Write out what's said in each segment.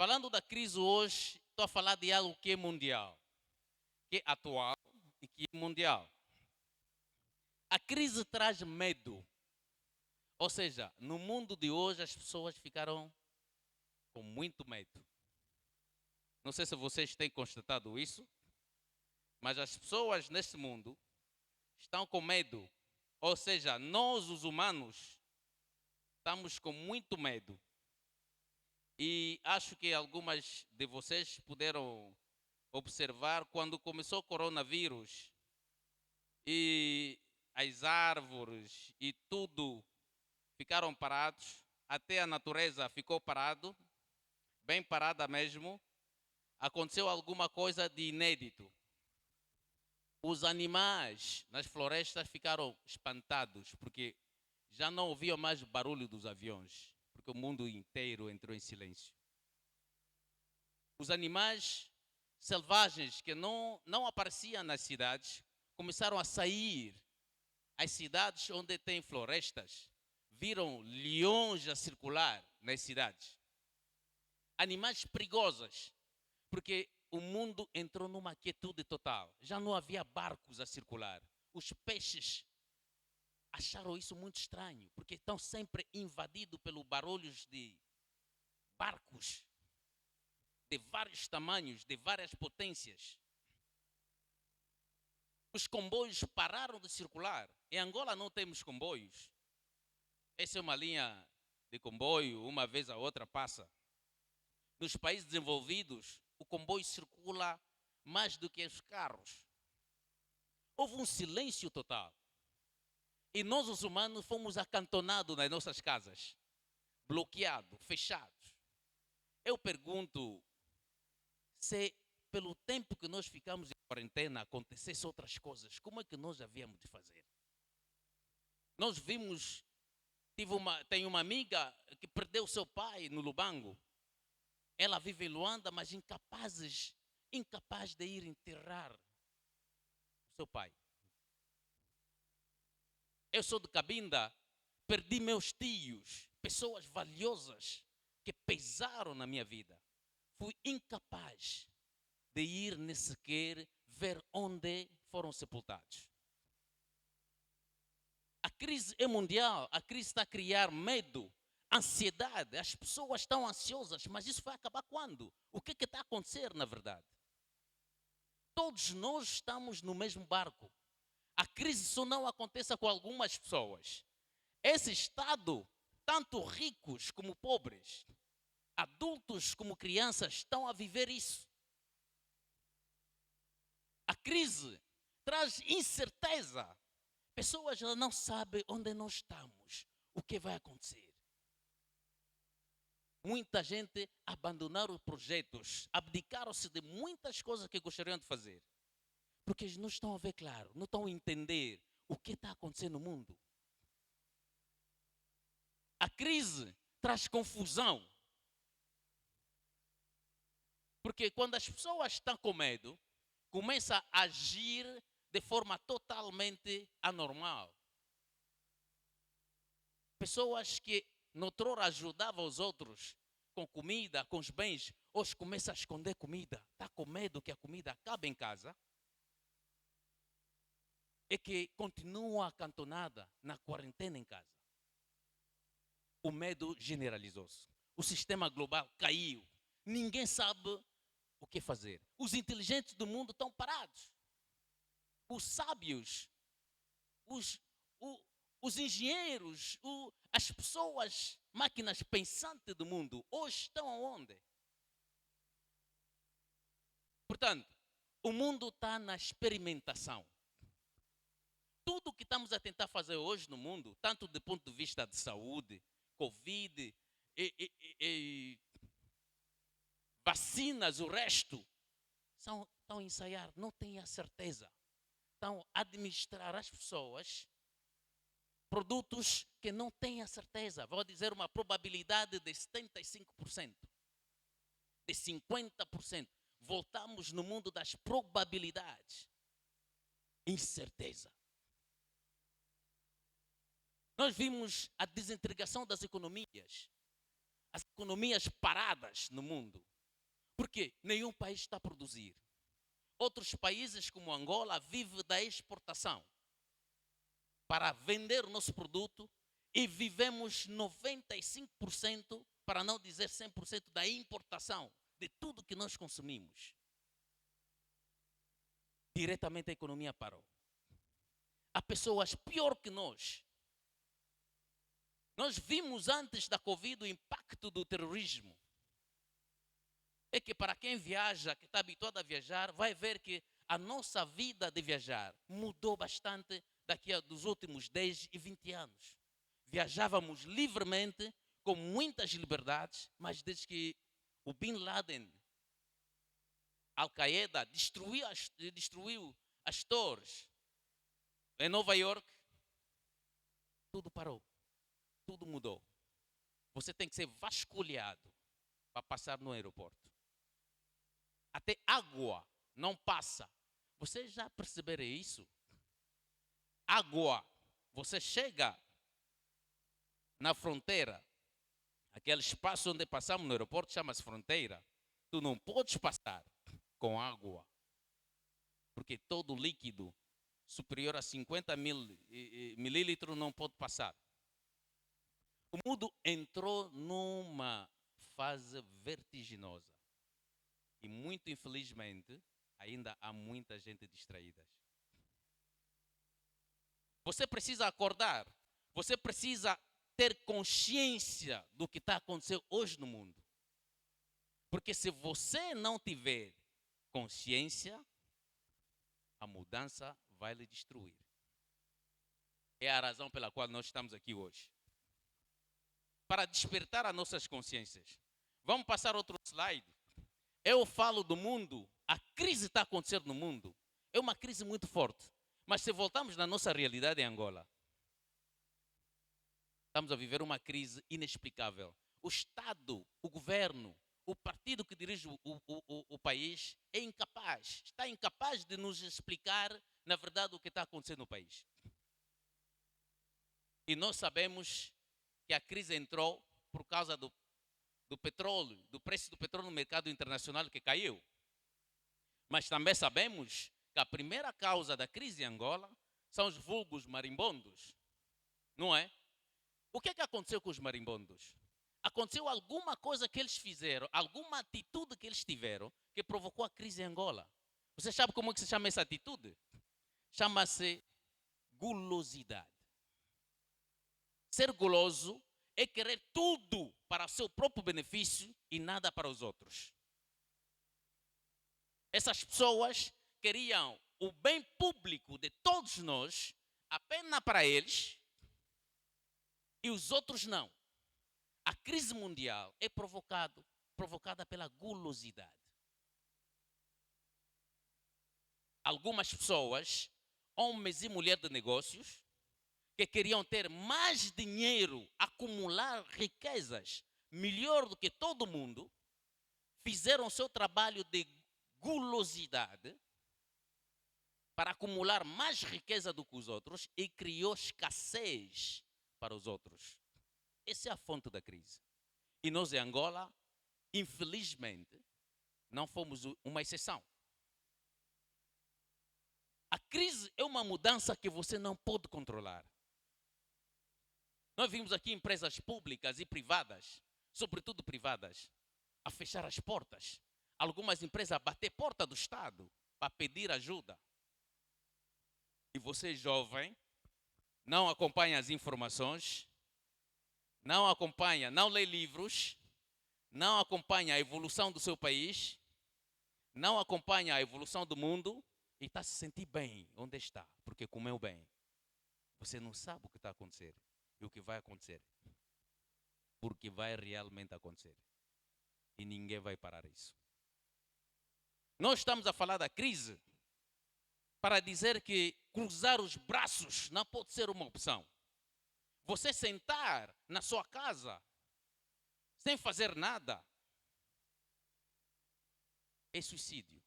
Falando da crise hoje, estou a falar de algo que é mundial, que é atual e que é mundial. A crise traz medo. Ou seja, no mundo de hoje as pessoas ficaram com muito medo. Não sei se vocês têm constatado isso, mas as pessoas neste mundo estão com medo. Ou seja, nós, os humanos, estamos com muito medo. E acho que algumas de vocês puderam observar quando começou o coronavírus e as árvores e tudo ficaram parados, até a natureza ficou parado, bem parada mesmo. Aconteceu alguma coisa de inédito. Os animais nas florestas ficaram espantados porque já não ouviam mais barulho dos aviões, porque o mundo inteiro entrou em silêncio. Os animais selvagens que não apareciam nas cidades começaram a sair. As cidades onde tem florestas viram leões a circular nas cidades. Animais perigosos, porque o mundo entrou numa quietude total. Já não havia barcos a circular. Os peixes acharam isso muito estranho, porque estão sempre invadidos pelos barulhos de barcos de vários tamanhos, de várias potências. Os comboios pararam de circular. Em Angola não temos comboios. Essa é uma linha de comboio, uma vez a outra passa. Nos países desenvolvidos, o comboio circula mais do que os carros. Houve um silêncio total. E nós, os humanos, fomos acantonados nas nossas casas, bloqueados, fechados. Eu pergunto, se pelo tempo que nós ficamos em quarentena acontecesse outras coisas, como é que nós havíamos de fazer? Nós vimos, tem uma amiga que perdeu seu pai no Lubango. Ela vive em Luanda, mas incapaz de ir enterrar seu pai. Eu sou de Cabinda, perdi meus tios, pessoas valiosas que pesaram na minha vida. Fui incapaz de ir nem sequer ver onde foram sepultados. A crise é mundial, a crise está a criar medo, ansiedade. As pessoas estão ansiosas, mas isso vai acabar quando? O que está a acontecer na verdade? Todos nós estamos no mesmo barco. A crise só não acontece com algumas pessoas. Esse estado, tanto ricos como pobres, adultos como crianças, estão a viver isso. A crise traz incerteza. Pessoas já não sabem onde nós estamos, o que vai acontecer. Muita gente abandonaram projetos, abdicaram-se de muitas coisas que gostariam de fazer. Porque eles não estão a ver claro, não estão a entender o que está acontecendo no mundo. A crise traz confusão. Porque quando as pessoas estão com medo, começam a agir de forma totalmente anormal. Pessoas que noutrora ajudavam os outros com comida, com os bens, hoje começam a esconder comida. Está com medo que a comida acabe em casa. É que continuam acantonada na quarentena em casa. O medo generalizou-se. O sistema global caiu. Ninguém sabe o que fazer. Os inteligentes do mundo estão parados. Os sábios, os engenheiros, as pessoas, máquinas pensantes do mundo, hoje estão aonde? Portanto, o mundo está na experimentação. Tudo o que estamos a tentar fazer hoje no mundo, tanto do ponto de vista de saúde, Covid, vacinas, o resto, estão a ensaiar, não têm a certeza. Estão a administrar às pessoas produtos que não têm a certeza. Vou dizer uma probabilidade de 75%, de 50%. Voltamos no mundo das probabilidades. Incerteza. Nós vimos a desintegração das economias. As economias paradas no mundo. Porque nenhum país está a produzir. Outros países, como Angola, vivem da exportação para vender o nosso produto e vivemos 95%, para não dizer 100%, da importação de tudo que nós consumimos. Diretamente a economia parou. Há pessoas pior que nós. Nós vimos antes da Covid o impacto do terrorismo. É que para quem viaja, que está habituado a viajar, vai ver que a nossa vida de viajar mudou bastante daqui a dos últimos 10 e 20 anos. Viajávamos livremente, com muitas liberdades, mas desde que o Bin Laden, Al-Qaeda, destruiu as torres em Nova York, tudo parou, tudo mudou. Você tem que ser vasculhado para passar no aeroporto. Até água não passa. Vocês já perceberam isso? Água. Você chega na fronteira, aquele espaço onde passamos no aeroporto chama-se fronteira. Tu não podes passar com água, porque todo líquido superior a 50 mililitros não pode passar. O mundo entrou numa fase vertiginosa. E muito infelizmente, ainda há muita gente distraída. Você precisa acordar. Você precisa ter consciência do que está acontecendo hoje no mundo. Porque se você não tiver consciência, a mudança vai lhe destruir. É a razão pela qual nós estamos aqui hoje. Para despertar as nossas consciências. Vamos passar outro slide. Eu falo do mundo, a crise está acontecendo no mundo. É uma crise muito forte. Mas se voltarmos na nossa realidade em Angola, estamos a viver uma crise inexplicável. O Estado, o governo, o partido que dirige o país é incapaz. Está incapaz de nos explicar, na verdade, o que está acontecendo no país. E nós sabemos que a crise entrou por causa do petróleo, do preço do petróleo no mercado internacional que caiu. Mas também sabemos que a primeira causa da crise em Angola são os vulgos marimbondos. Não é? O que aconteceu com os marimbondos? Aconteceu alguma coisa que eles fizeram, alguma atitude que eles tiveram que provocou a crise em Angola. Você sabe como é que se chama essa atitude? Chama-se gulosidade. Ser guloso é querer tudo para o seu próprio benefício e nada para os outros. Essas pessoas queriam o bem público de todos nós apenas para eles e os outros não. A crise mundial é provocada pela gulosidade. Algumas pessoas, homens e mulheres de negócios, que queriam ter mais dinheiro, acumular riquezas, melhor do que todo mundo, fizeram o seu trabalho de gulosidade para acumular mais riqueza do que os outros e criou escassez para os outros. Essa é a fonte da crise. E nós em Angola, infelizmente, não fomos uma exceção. A crise é uma mudança que você não pode controlar. Nós vimos aqui empresas públicas e privadas, sobretudo privadas, a fechar as portas. Algumas empresas a bater porta do Estado para pedir ajuda. E você, jovem, não acompanha as informações, não acompanha, não lê livros, não acompanha a evolução do seu país, não acompanha a evolução do mundo e está se sentir bem onde está, porque comeu bem. Você não sabe o que está a acontecer e o que vai acontecer. Porque vai realmente acontecer. E ninguém vai parar isso. Nós estamos a falar da crise para dizer que cruzar os braços não pode ser uma opção. Você sentar na sua casa sem fazer nada é suicídio.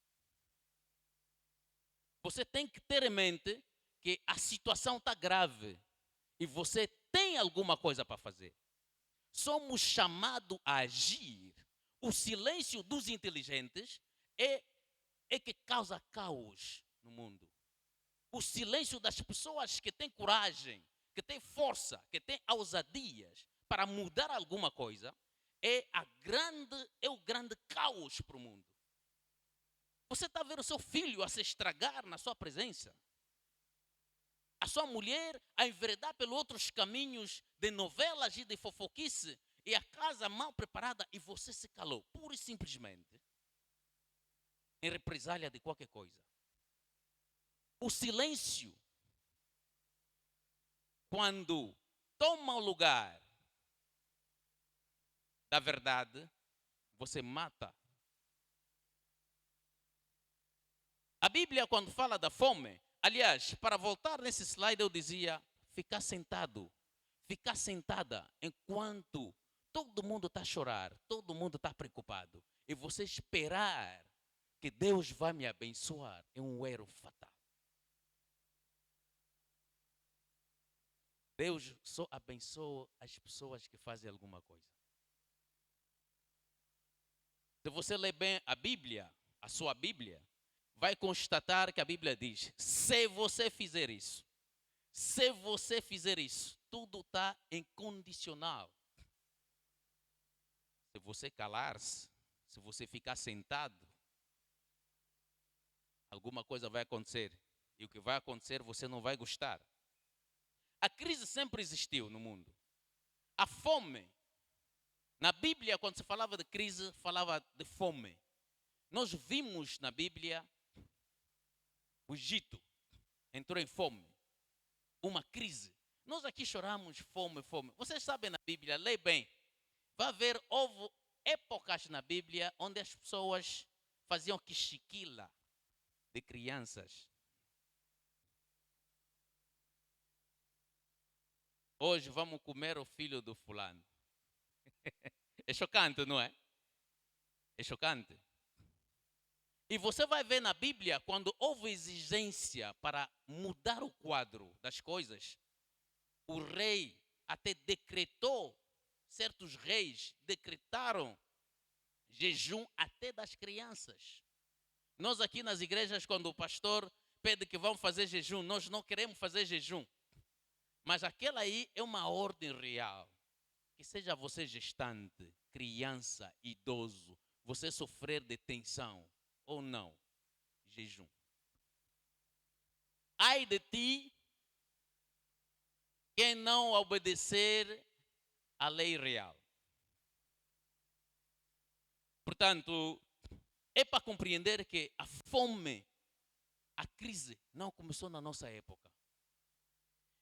Você tem que ter em mente que a situação está grave e você tem alguma coisa para fazer. Somos chamados a agir. O silêncio dos inteligentes é que causa caos no mundo. O silêncio das pessoas que têm coragem, que têm força, que têm ousadias para mudar alguma coisa, é o grande caos para o mundo. Você está vendo o seu filho a se estragar na sua presença. A sua mulher a enveredar pelos outros caminhos de novelas e de fofoquice, e a casa mal preparada, e você se calou, pura e simplesmente, em represália de qualquer coisa. O silêncio, quando toma o lugar da verdade, você mata. A Bíblia, quando fala da fome, aliás, para voltar nesse slide, eu dizia ficar sentado, ficar sentada enquanto todo mundo está a chorar, todo mundo está preocupado, e você esperar que Deus vai me abençoar é um erro fatal. Deus só abençoa as pessoas que fazem alguma coisa. Se você ler bem a Bíblia, a sua Bíblia, vai constatar que a Bíblia diz: se você fizer isso, tudo está em condicional. Se você calar-se, se você ficar sentado, alguma coisa vai acontecer. E o que vai acontecer você não vai gostar. A crise sempre existiu no mundo. A fome. Na Bíblia, quando se falava de crise, falava de fome. Nós vimos na Bíblia o Egito entrou em fome. Uma crise. Nós aqui choramos fome, fome. Vocês sabem na Bíblia, lê bem. Vai haver, houve épocas na Bíblia onde as pessoas faziam quichiquila de crianças. Hoje vamos comer o filho do fulano. É chocante, não é? É chocante. E você vai ver na Bíblia, quando houve exigência para mudar o quadro das coisas, o rei até decretou, certos reis decretaram jejum até das crianças. Nós aqui nas igrejas, quando o pastor pede que vão fazer jejum, nós não queremos fazer jejum. Mas aquela aí é uma ordem real. Que seja você gestante, criança, idoso, você sofrer de tensão ou não, jejum. Ai de ti quem não obedecer à lei real. Portanto, é para compreender que a fome, a crise, não começou na nossa época.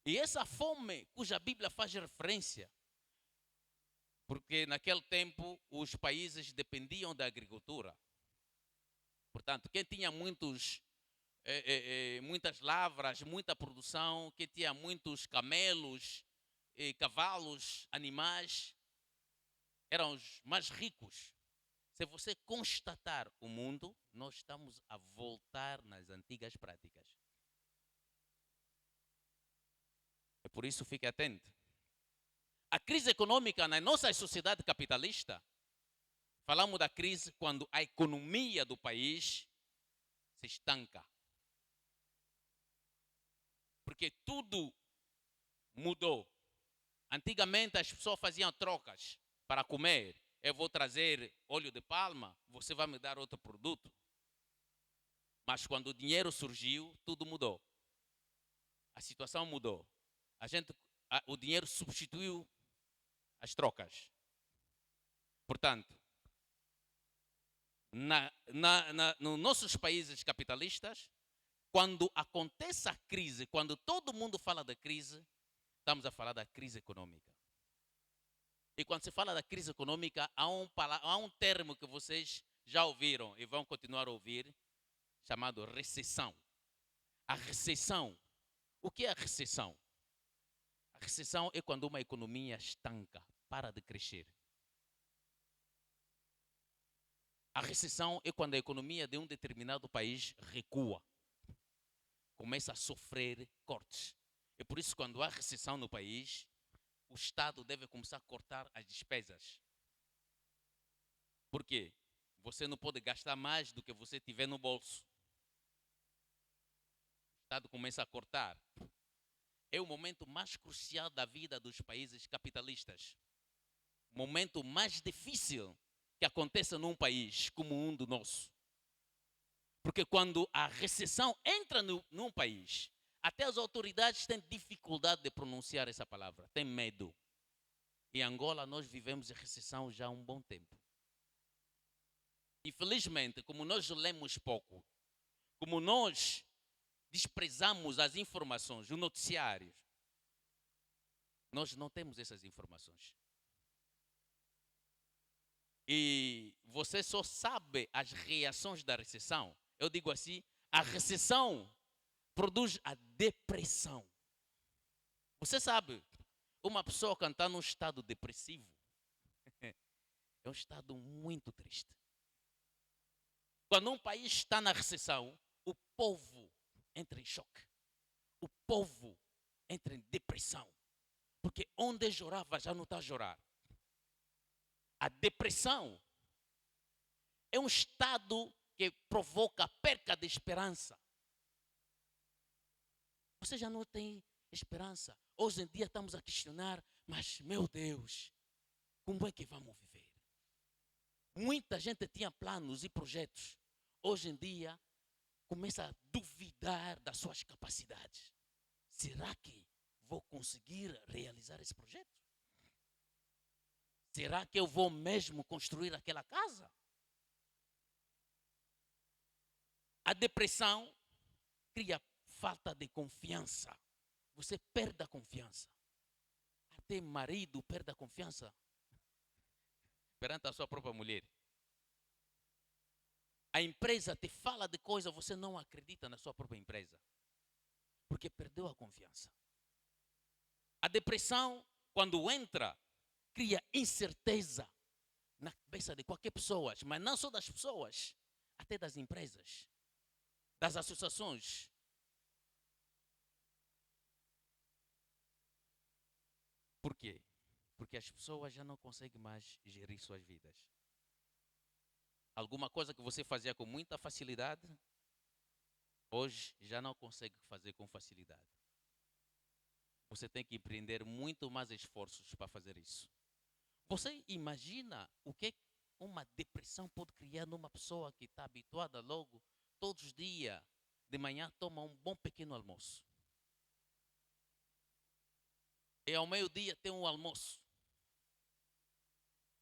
E essa fome, cuja Bíblia faz referência, porque naquele tempo os países dependiam da agricultura. Portanto, quem tinha muitas lavras, muita produção, quem tinha muitos camelos, cavalos, animais, eram os mais ricos. Se você constatar o mundo, nós estamos a voltar nas antigas práticas. É por isso, fique atento. A crise econômica na nossa sociedade capitalista, falamos da crise quando a economia do país se estanca. Porque tudo mudou. Antigamente as pessoas faziam trocas para comer. Eu vou trazer óleo de palma, você vai me dar outro produto. Mas quando o dinheiro surgiu, tudo mudou. A situação mudou. O dinheiro substituiu as trocas. Portanto, nos nossos países capitalistas, quando acontece a crise, quando todo mundo fala da crise, estamos a falar da crise econômica. E quando se fala da crise econômica, há um termo que vocês já ouviram e vão continuar a ouvir, chamado recessão. A recessão. O que é a recessão? A recessão é quando uma economia estanca, para de crescer. A recessão é quando a economia de um determinado país recua, começa a sofrer cortes. É por isso que quando há recessão no país, o Estado deve começar a cortar as despesas. Por quê? Você não pode gastar mais do que você tiver no bolso. O Estado começa a cortar. É o momento mais crucial da vida dos países capitalistas. O momento mais difícil que aconteça num país como um do nosso. Porque quando a recessão entra num país, até as autoridades têm dificuldade de pronunciar essa palavra, têm medo. Em Angola, nós vivemos em recessão já há um bom tempo. Infelizmente, como nós lemos pouco, como nós desprezamos as informações, os noticiários, nós não temos essas informações. E você só sabe as reações da recessão. Eu digo assim, a recessão produz a depressão. Você sabe, uma pessoa que está num estado depressivo é um estado muito triste. Quando um país está na recessão, o povo entra em choque. O povo entra em depressão. Porque onde chorava já não está a chorar. A depressão é um estado que provoca perca de esperança. Você já não tem esperança. Hoje em dia estamos a questionar, mas meu Deus, como é que vamos viver? Muita gente tinha planos e projetos. Hoje em dia começa a duvidar das suas capacidades. Será que vou conseguir realizar esse projeto? Será que eu vou mesmo construir aquela casa? A depressão cria falta de confiança. Você perde a confiança. Até marido perde a confiança perante a sua própria mulher. A empresa te fala de coisa, você não acredita na sua própria empresa. Porque perdeu a confiança. A depressão, quando entra, cria incerteza na cabeça de qualquer pessoa, mas não só das pessoas, até das empresas, das associações. Por quê? Porque as pessoas já não conseguem mais gerir suas vidas. Alguma coisa que você fazia com muita facilidade, hoje já não consegue fazer com facilidade. Você tem que empreender muito mais esforços para fazer isso. Você imagina o que uma depressão pode criar numa pessoa que está habituada logo, todos os dias, de manhã, toma um bom pequeno almoço. E ao meio-dia tem um almoço.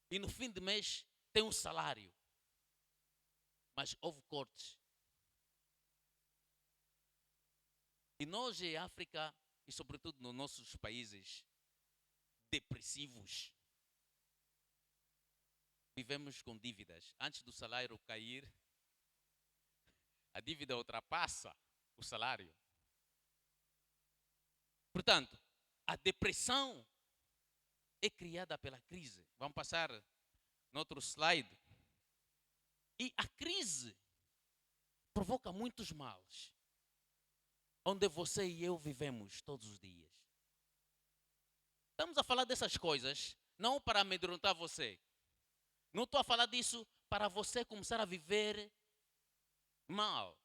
E no fim de mês tem um salário. Mas houve cortes. E nós em África, e sobretudo nos nossos países depressivos, vivemos com dívidas. Antes do salário cair, a dívida ultrapassa o salário. Portanto, a depressão é criada pela crise. Vamos passar no outro slide. E a crise provoca muitos males, onde você e eu vivemos todos os dias. Estamos a falar dessas coisas não para amedrontar você. Não estou a falar disso para você começar a viver mal,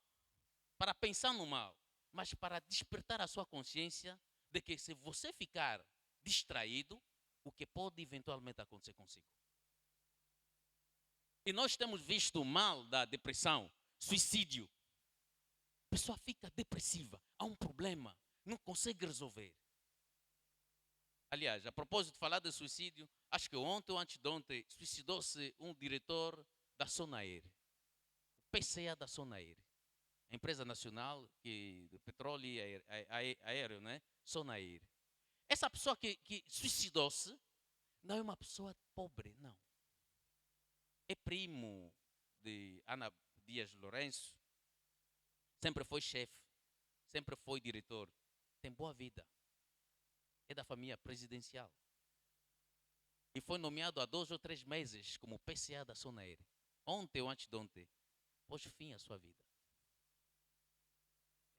para pensar no mal, mas para despertar a sua consciência de que se você ficar distraído, o que pode eventualmente acontecer consigo. E nós temos visto o mal da depressão, suicídio. A pessoa fica depressiva, há um problema, não consegue resolver. Aliás, a propósito de falar de suicídio, acho que ontem ou antes de ontem, suicidou-se um diretor da Sonair, o PCA da Sonair, a empresa nacional de petróleo e aéreo, né? Sonair. Essa pessoa que suicidou-se não é uma pessoa pobre, não. É primo de Ana Dias Lourenço, sempre foi chefe, sempre foi diretor, tem boa vida. É da família presidencial. E foi nomeado há 2 ou 3 meses como PCA da Sonair. Ontem ou antes de ontem, pôs fim à sua vida.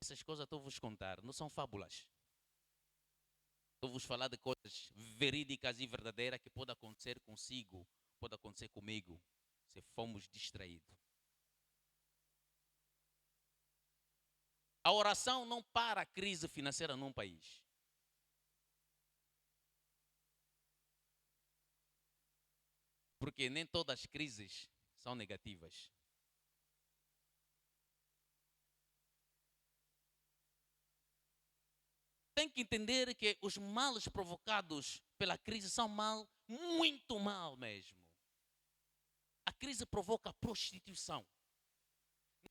Essas coisas estou a vos contar, não são fábulas. Estou a vos falar de coisas verídicas e verdadeiras que podem acontecer consigo, pode acontecer comigo, se fomos distraídos. A oração não para a crise financeira num país. Porque nem todas as crises são negativas. Tem que entender que os males provocados pela crise são mal, muito mal mesmo. A crise provoca a prostituição.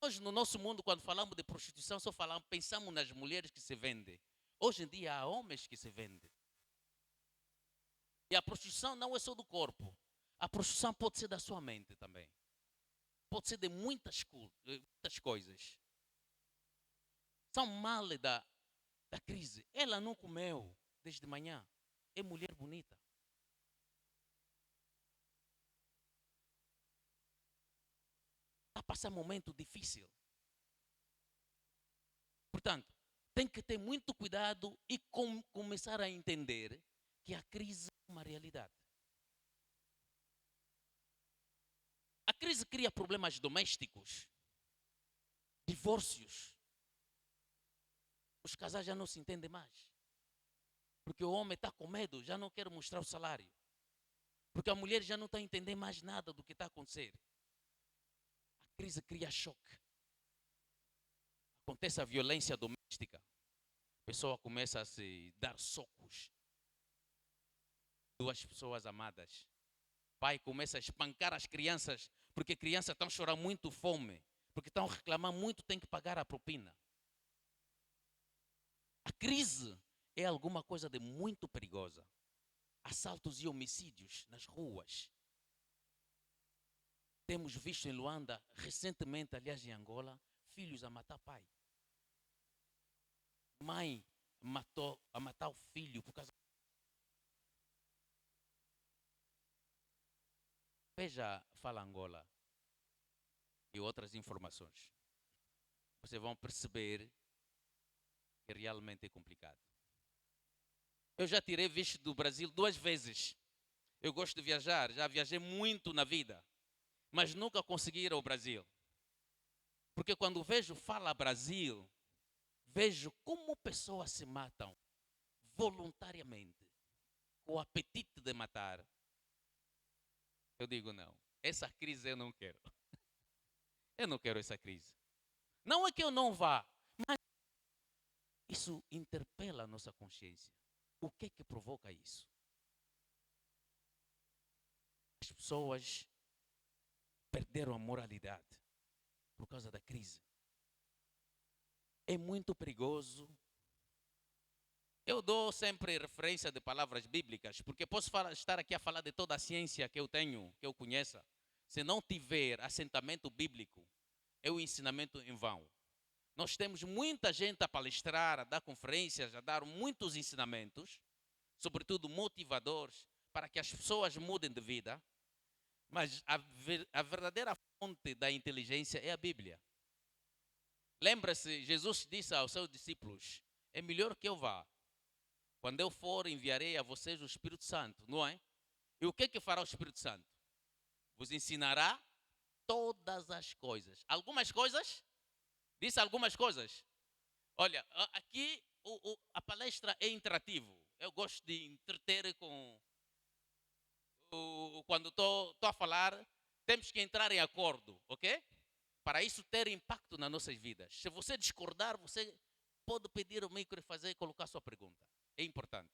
Nós, no nosso mundo, quando falamos de prostituição, pensamos nas mulheres que se vendem. Hoje em dia, há homens que se vendem. E a prostituição não é só do corpo. A prostituição pode ser da sua mente também. Pode ser de muitas coisas. São males da crise. Ela não comeu desde manhã. É mulher bonita. Está a passar um momento difícil. Portanto, tem que ter muito cuidado e começar a entender que a crise é uma realidade. A crise cria problemas domésticos, divórcios. Os casais já não se entendem mais. Porque o homem está com medo, já não quer mostrar o salário. Porque a mulher já não está a entender mais nada do que está a acontecer. A crise cria choque. Acontece a violência doméstica. A pessoa começa a se dar socos. Duas pessoas amadas. O pai começa a espancar as crianças, porque as crianças estão chorando muito fome. Porque estão reclamando muito, tem que pagar a propina. A crise é alguma coisa de muito perigosa. Assaltos e homicídios nas ruas. Temos visto em Luanda, recentemente, aliás em Angola, filhos a matar pai. Mãe a matar o filho por causa. Veja, fala Angola e outras informações. Vocês vão perceber que realmente é complicado. Eu já tirei visto do Brasil 2 vezes. Eu gosto de viajar, já viajei muito na vida, mas nunca consegui ir ao Brasil. Porque quando fala Brasil, vejo como pessoas se matam voluntariamente, com o apetite de matar. Eu digo não, essa crise eu não quero. Eu não quero essa crise. Não é que eu não vá, mas isso interpela a nossa consciência. O que é que provoca isso? As pessoas perderam a moralidade por causa da crise. É muito perigoso. Eu dou sempre referência de palavras bíblicas, porque posso estar aqui a falar de toda a ciência que eu tenho, que eu conheça. Se não tiver assentamento bíblico, é um ensinamento em vão. Nós temos muita gente a palestrar, a dar conferências, a dar muitos ensinamentos, sobretudo motivadores, para que as pessoas mudem de vida. Mas a verdadeira fonte da inteligência é a Bíblia. Lembra-se, Jesus disse aos seus discípulos, é melhor que eu vá. Quando eu for, enviarei a vocês o Espírito Santo, não é? E o que fará o Espírito Santo? Vos ensinará todas as coisas. Algumas coisas? Disse algumas coisas. Olha, aqui a palestra é interativo. Eu gosto de entreter quando estou a falar, temos que entrar em acordo, ok? Para isso ter impacto nas nossas vidas. Se você discordar, você pode pedir o micro e colocar sua pergunta. É importante.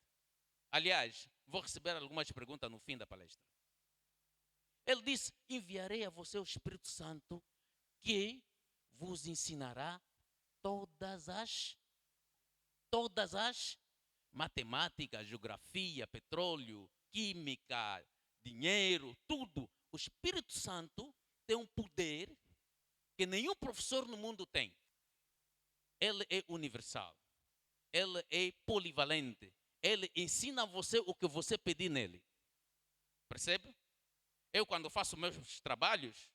Aliás, vou receber algumas perguntas no fim da palestra. Ele disse, enviarei a você o Espírito Santo que vos ensinará todas as matemática, geografia, petróleo, química, dinheiro, tudo. O Espírito Santo tem um poder que nenhum professor no mundo tem. Ele é universal. Ele é polivalente. Ele ensina a você o que você pedir nele. Percebe? Eu, quando faço meus trabalhos,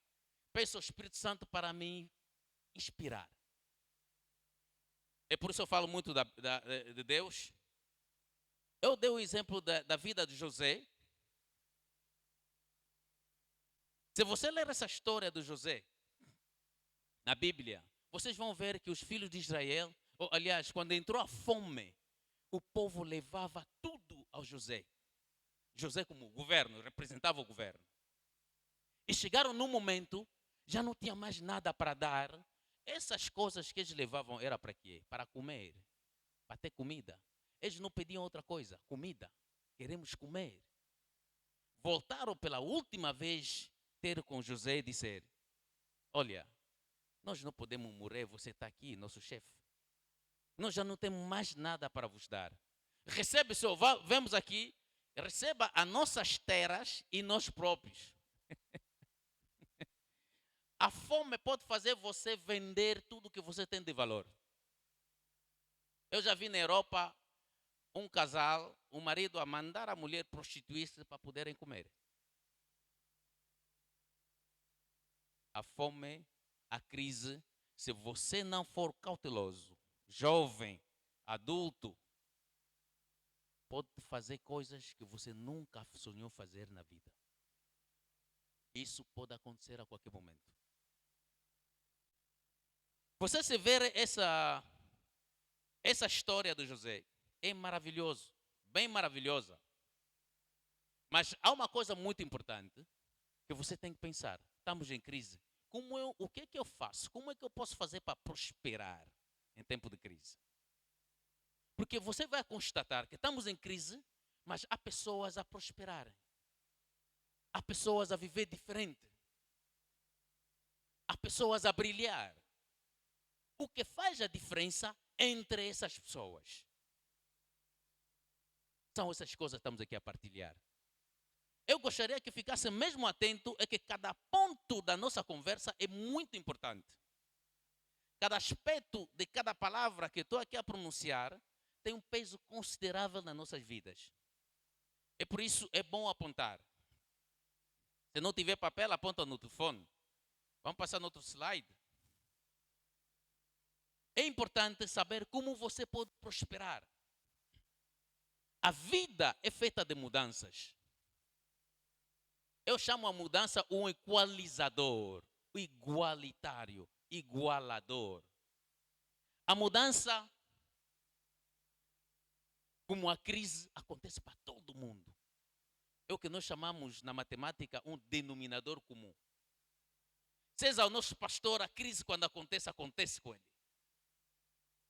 peço ao Espírito Santo para me inspirar. É por isso que eu falo muito de Deus. Eu dei o exemplo da vida de José. Se você ler essa história do José na Bíblia, vocês vão ver que os filhos de Israel, ou, aliás, quando entrou a fome, o povo levava tudo ao José. José como governo, representava o governo. E chegaram num momento, já não tinha mais nada para dar. Essas coisas que eles levavam era para quê? Para comer, para ter comida. Eles não pediam outra coisa, comida. Queremos comer. Voltaram pela última vez ter com José e disser: olha, nós não podemos morrer, você está aqui, nosso chefe. Nós já não temos mais nada para vos dar. Recebe, senhor, vemos aqui, receba as nossas terras e nós próprios. A fome pode fazer você vender tudo que você tem de valor. Eu já vi na Europa um casal, um marido a mandar a mulher prostituir-se para poderem comer. A fome, a crise, se você não for cauteloso, jovem, adulto, pode fazer coisas que você nunca sonhou fazer na vida. Isso pode acontecer a qualquer momento. Você se ver essa história do José, é maravilhoso, bem maravilhosa. Mas há uma coisa muito importante que você tem que pensar. Estamos em crise. O que é que eu faço? Como é que eu posso fazer para prosperar em tempo de crise? Porque você vai constatar que estamos em crise, mas há pessoas a prosperarem. Há pessoas a viver diferente. Há pessoas a brilhar. O que faz a diferença entre essas pessoas? São essas coisas que estamos aqui a partilhar. Eu gostaria que ficasse mesmo atento, é que cada ponto da nossa conversa é muito importante. Cada aspecto de cada palavra que estou aqui a pronunciar tem um peso considerável nas nossas vidas. E por isso é bom apontar. Se não tiver papel, aponta no telefone. Vamos passar no outro slide. É importante saber como você pode prosperar. A vida é feita de mudanças. Eu chamo a mudança um equalizador, igualitário, igualador. A mudança, como a crise, acontece para todo mundo. É o que nós chamamos na matemática um denominador comum. Seja o nosso pastor, a crise quando acontece, acontece com ele.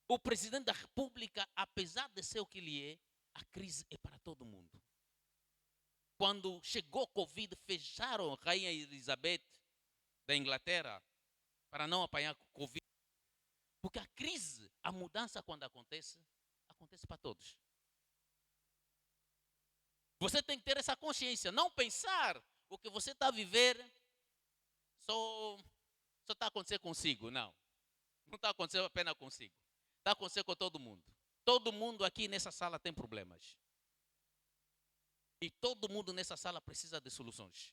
O presidente da República, apesar de ser o que ele é, a crise é para todo mundo. Quando chegou o Covid, fecharam a Rainha Elizabeth da Inglaterra para não apanhar Covid. Porque a crise, a mudança quando acontece, acontece para todos. Você tem que ter essa consciência, não pensar o que você está a viver só está a acontecer consigo, não. Não está acontecendo apenas consigo. Está acontecendo com todo mundo. Todo mundo aqui nessa sala tem problemas. E todo mundo nessa sala precisa de soluções.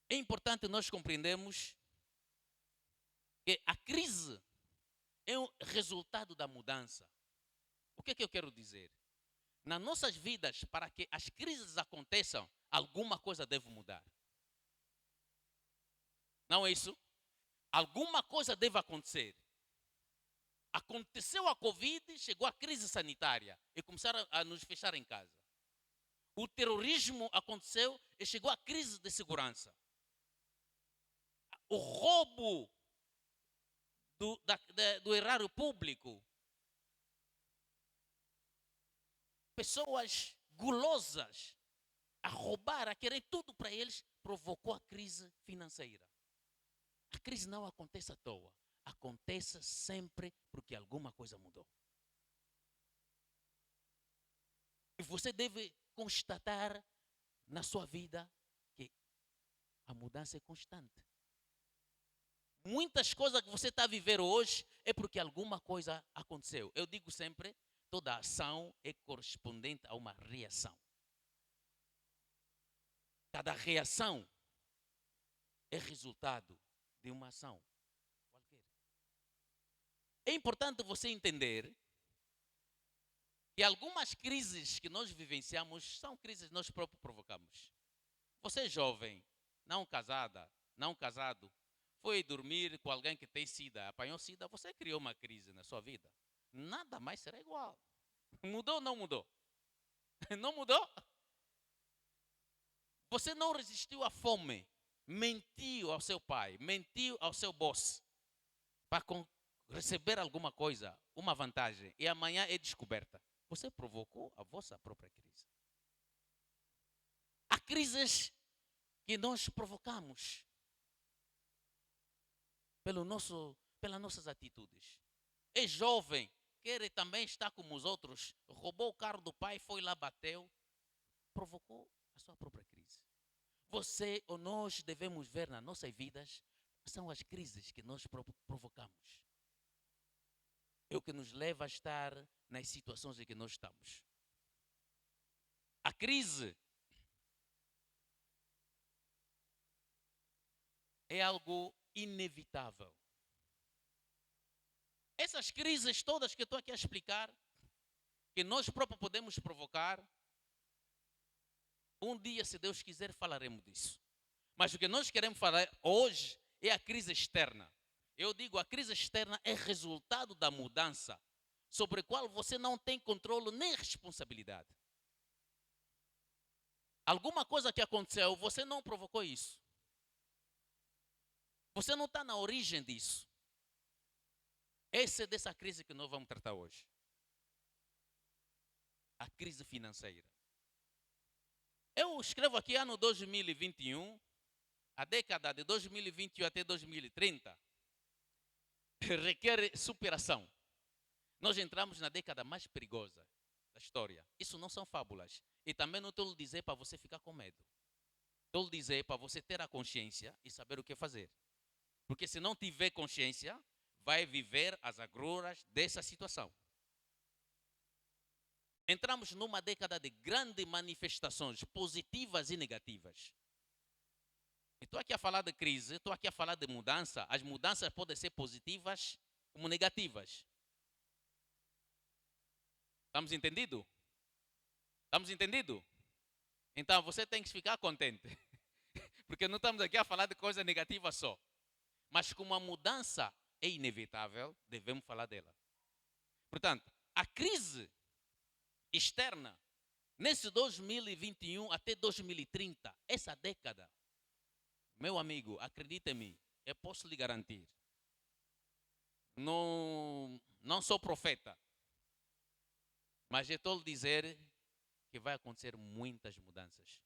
É importante nós compreendermos que a crise é um resultado da mudança. O que é que eu quero dizer? Nas nossas vidas, para que as crises aconteçam, alguma coisa deve mudar. Não é isso? Alguma coisa deve acontecer. Aconteceu a Covid, chegou a crise sanitária e começaram a nos fechar em casa. O terrorismo aconteceu e chegou a crise de segurança. O roubo do erário público. Pessoas gulosas a roubar, a querer tudo para eles, provocou a crise financeira. A crise não acontece à toa. Acontece sempre porque alguma coisa mudou. E você deve constatar na sua vida que a mudança é constante. Muitas coisas que você está a viver hoje é porque alguma coisa aconteceu. Eu digo sempre, toda ação é correspondente a uma reação. Cada reação é resultado de uma ação qualquer. É importante você entender que algumas crises que nós vivenciamos são crises que nós próprios provocamos. você é jovem, não casada, não casado, foi dormir com alguém que tem sida, apanhou sida, você criou uma crise na sua vida. Nada mais será igual. Mudou ou não mudou? Não mudou? Você não resistiu à fome, mentiu ao seu pai, mentiu ao seu boss para receber alguma coisa, uma vantagem, e amanhã é descoberta. Você provocou a vossa própria crise. Há crises que nós provocamos pelas nossas atitudes. É jovem, quer também estar como os outros, roubou o carro do pai, foi lá, bateu, provocou a sua própria crise. Você ou nós devemos ver nas nossas vidas são as crises que nós provocamos. É o que nos leva a estar nas situações em que nós estamos. A crise é algo inevitável. Essas crises todas que eu estou aqui a explicar, que nós próprios podemos provocar, um dia, se Deus quiser, falaremos disso. Mas o que nós queremos falar hoje é a crise externa. Eu digo, a crise externa é resultado da mudança, sobre a qual você não tem controle nem responsabilidade. Alguma coisa que aconteceu, você não provocou isso. Você não está na origem disso. Essa é dessa crise que nós vamos tratar hoje. A crise financeira. Eu escrevo aqui ano 2021, a década de 2021 até 2030 requer superação. Nós entramos na década mais perigosa da história. Isso não são fábulas. E também não estou lhe dizer para você ficar com medo. Estou lhe dizer para você ter a consciência e saber o que fazer. Porque se não tiver consciência, vai viver as agruras dessa situação. Entramos numa década de grandes manifestações positivas e negativas. Estou aqui a falar de crise, estou aqui a falar de mudança. As mudanças podem ser positivas como negativas. Estamos entendidos? Estamos entendidos? Então você tem que ficar contente. Porque não estamos aqui a falar de coisa negativa só. Mas como a mudança é inevitável, devemos falar dela. Portanto, a crise externa, nesse 2021 até 2030, essa década, meu amigo, acredite em mim, eu posso lhe garantir. Não sou profeta, mas eu estou a lhe dizer que vai acontecer muitas mudanças.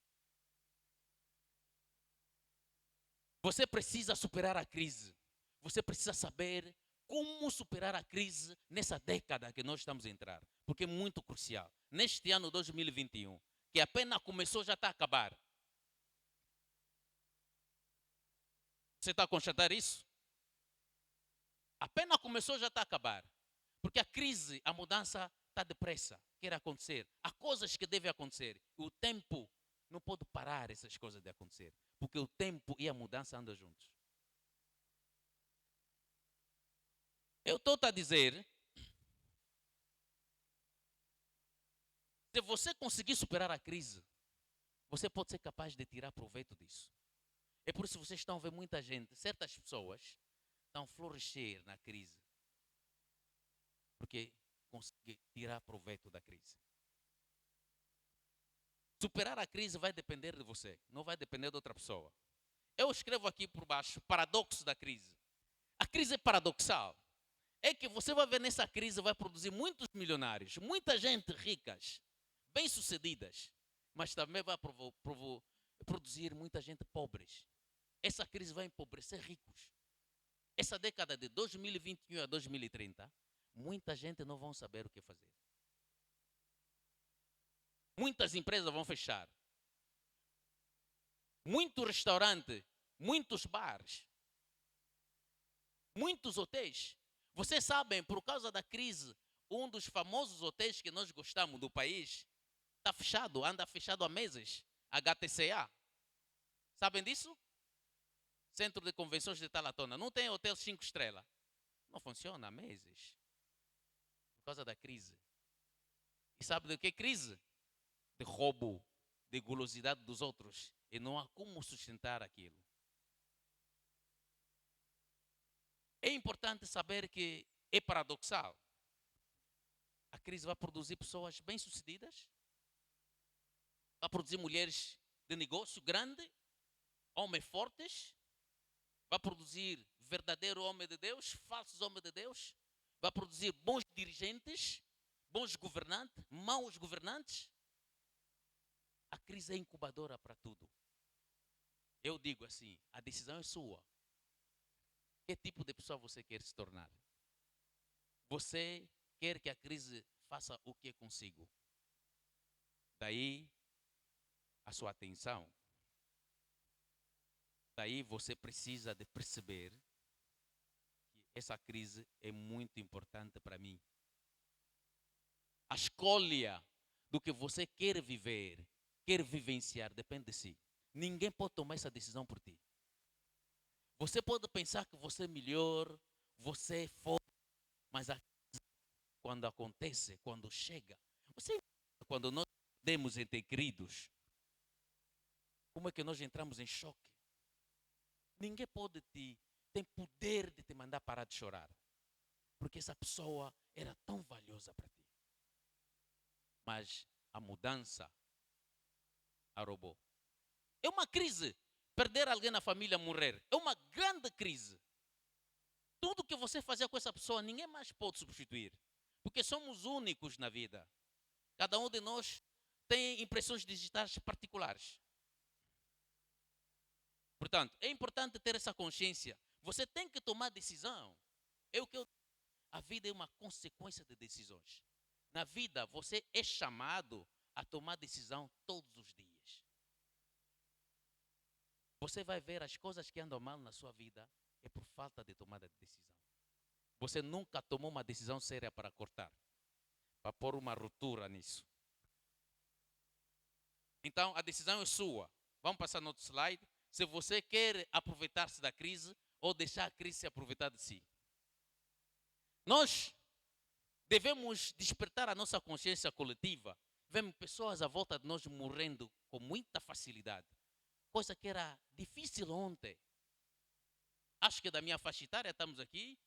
Você precisa superar a crise. Você precisa saber como superar a crise nessa década que nós estamos a entrar. Porque é muito crucial. Neste ano 2021, que apenas começou, já está a acabar. Você está a constatar isso? Apenas começou, já está a acabar. Porque a crise, a mudança está depressa, quer acontecer. Há coisas que devem acontecer. O tempo não pode parar essas coisas de acontecer. Porque o tempo e a mudança andam juntos. Eu estou a dizer, se você conseguir superar a crise, você pode ser capaz de tirar proveito disso. É por isso que vocês estão a ver muita gente, certas pessoas, estão a florescer na crise. Porque conseguem tirar proveito da crise. Superar a crise vai depender de você, não vai depender de outra pessoa. Eu escrevo aqui por baixo, paradoxo da crise. A crise é paradoxal. É que você vai ver nessa crise, vai produzir muitos milionários, muita gente ricas, bem-sucedidas, mas também vai produzir muita gente pobres. Essa crise vai empobrecer ricos. Essa década de 2021 a 2030, muita gente não vão saber o que fazer. Muitas empresas vão fechar. Muito restaurante, muitos bares, muitos hotéis. Vocês sabem, por causa da crise, um dos famosos hotéis que nós gostamos do país está fechado, anda fechado há meses. HTCA. Sabem disso? Centro de Convenções de Talatona. Não tem hotel 5 estrelas. Não funciona há meses. Por causa da crise. E sabe do que é crise? De roubo, de gulosidade dos outros. e não há como sustentar aquilo. É importante saber que é paradoxal. A crise vai produzir pessoas bem-sucedidas, vai produzir mulheres de negócio grande, homens fortes, vai produzir verdadeiro homem de Deus, falsos homens de Deus, vai produzir bons dirigentes, bons governantes, maus governantes. A crise é incubadora para tudo. Eu digo assim, a decisão é sua. Que tipo de pessoa você quer se tornar? Você quer que a crise faça o que consigo? Daí a sua atenção. Daí você precisa de perceber que essa crise é muito importante para mim. A escolha do que você quer viver, quer vivenciar, depende de si. Ninguém pode tomar essa decisão por ti. Você pode pensar que você é melhor, você é forte, mas a crise, quando acontece, quando chega, você, quando nós perdemos entre queridos, como é que nós entramos em choque? Ninguém pode tem poder de te mandar parar de chorar. Porque essa pessoa era tão valiosa para ti. Mas a mudança a roubou. É uma crise. Perder alguém na família, morrer. É uma grande crise. Tudo que você fazia com essa pessoa, ninguém mais pode substituir. Porque somos únicos na vida. Cada um de nós tem impressões digitais particulares. Portanto, é importante ter essa consciência. Você tem que tomar decisão. A vida é uma consequência de decisões. Na vida, você é chamado a tomar decisão todos os dias. Você vai ver as coisas que andam mal na sua vida é por falta de tomada de decisão. Você nunca tomou uma decisão séria para cortar, para pôr uma ruptura nisso. Então, a decisão é sua. Vamos passar no outro slide. Se você quer aproveitar-se da crise ou deixar a crise se aproveitar de si. Nós devemos despertar a nossa consciência coletiva. Vemos pessoas à volta de nós morrendo com muita facilidade. Coisa que era difícil ontem. Acho que da minha faixa etária estamos aqui.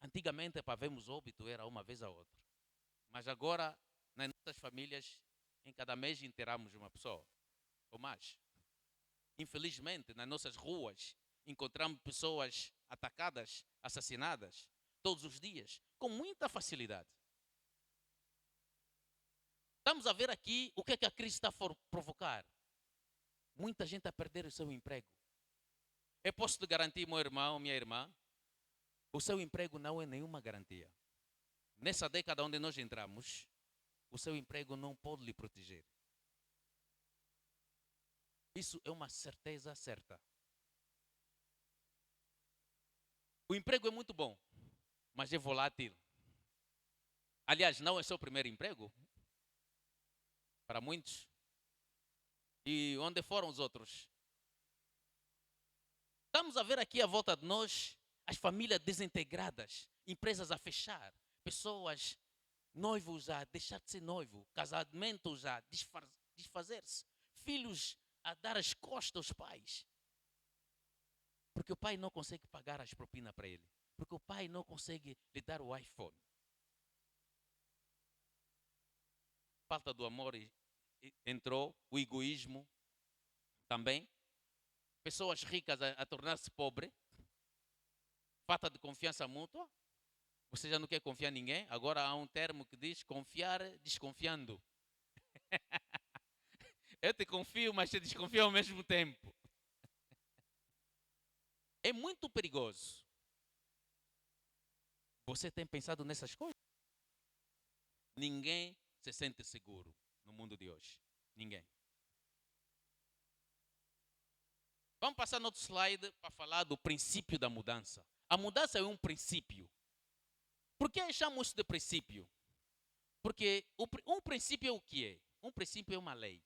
Antigamente, para vermos óbito, era uma vez a outra. Mas agora, nas nossas famílias, em cada mês enterramos uma pessoa. Ou mais. Infelizmente, nas nossas ruas, encontramos pessoas atacadas, assassinadas, todos os dias, com muita facilidade. Estamos a ver aqui o que é que a crise está a provocar. Muita gente a perder o seu emprego. Eu posso te garantir, meu irmão, minha irmã, o seu emprego não é nenhuma garantia. Nessa década onde nós entramos, o seu emprego não pode lhe proteger. Isso é uma certeza certa. O emprego é muito bom, mas é volátil. Aliás, não é seu primeiro emprego. Para muitos. E onde foram os outros? Estamos a ver aqui à volta de nós as famílias desintegradas, empresas a fechar, pessoas, noivos a deixar de ser noivo, casamentos a desfazer-se, filhos a dar as costas aos pais. Porque o pai não consegue pagar as propinas para ele. Porque o pai não consegue lhe dar o iPhone. Falta do amor entrou, o egoísmo também. Pessoas ricas a tornar-se pobres. Falta de confiança mútua. Você já não quer confiar em ninguém. Agora há um termo que diz confiar desconfiando. Eu te confio, mas te desconfio ao mesmo tempo. É muito perigoso. Você tem pensado nessas coisas? Ninguém se sente seguro no mundo de hoje. Ninguém. Vamos passar no outro slide para falar do princípio da mudança. A mudança é um princípio. Por que chamamos isso de princípio? Porque um princípio é o que é? Um princípio é uma lei.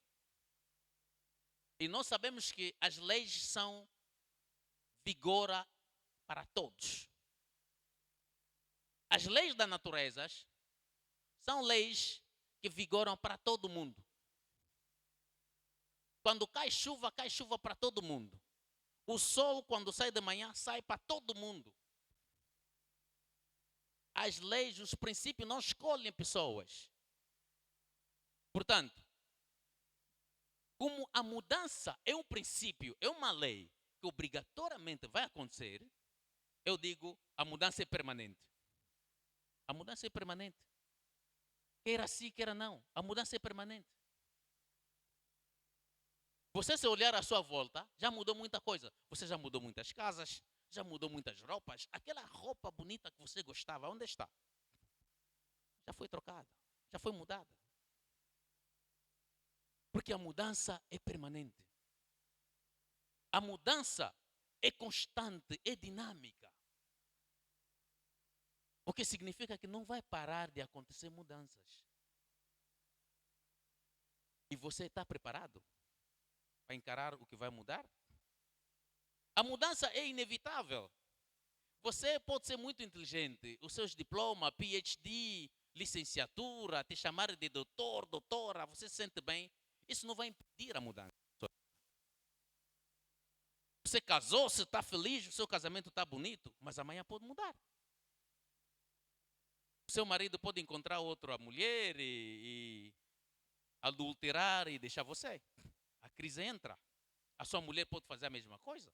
E nós sabemos que as leis são vigora para todos. As leis da natureza são leis que vigoram para todo mundo. Quando cai chuva para todo mundo. O sol, quando sai de manhã, sai para todo mundo. As leis, os princípios não escolhem pessoas. Portanto, como a mudança é um princípio, é uma lei que obrigatoriamente vai acontecer, eu digo, a mudança é permanente. A mudança é permanente. Quer sim, quer não. A mudança é permanente. Você se olhar à sua volta, já mudou muita coisa. Você já mudou muitas casas, já mudou muitas roupas. Aquela roupa bonita que você gostava, onde está? Já foi trocada, já foi mudada. Porque a mudança é permanente. A mudança é constante, é dinâmica. O que significa que não vai parar de acontecer mudanças. E você está preparado para encarar o que vai mudar? A mudança é inevitável. Você pode ser muito inteligente, os seus diplomas, PhD, licenciatura, te chamar de doutor, doutora, você se sente bem. Isso não vai impedir a mudança. Você casou, você está feliz, o seu casamento está bonito, mas amanhã pode mudar. O seu marido pode encontrar outra mulher e adulterar e deixar você. A crise entra. A sua mulher pode fazer a mesma coisa.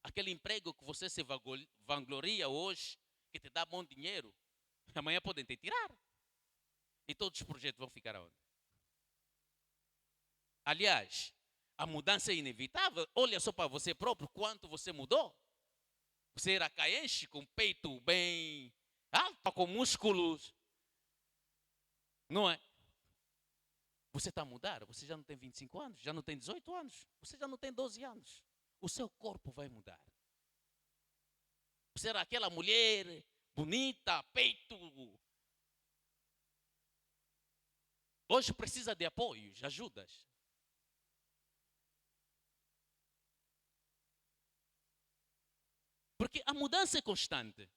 Aquele emprego que você se vangloria hoje, que te dá bom dinheiro, amanhã podem te tirar. E todos os projetos vão ficar aonde? Aliás, a mudança é inevitável. Olha só para você próprio quanto você mudou. Você era caenche, com peito bem alto, com músculos. Não é? Você está a mudar. Você já não tem 25 anos, já não tem 18 anos. Você já não tem 12 anos. O seu corpo vai mudar. Você era aquela mulher bonita, peito. Hoje precisa de apoios, ajudas. Porque a mudança é constante.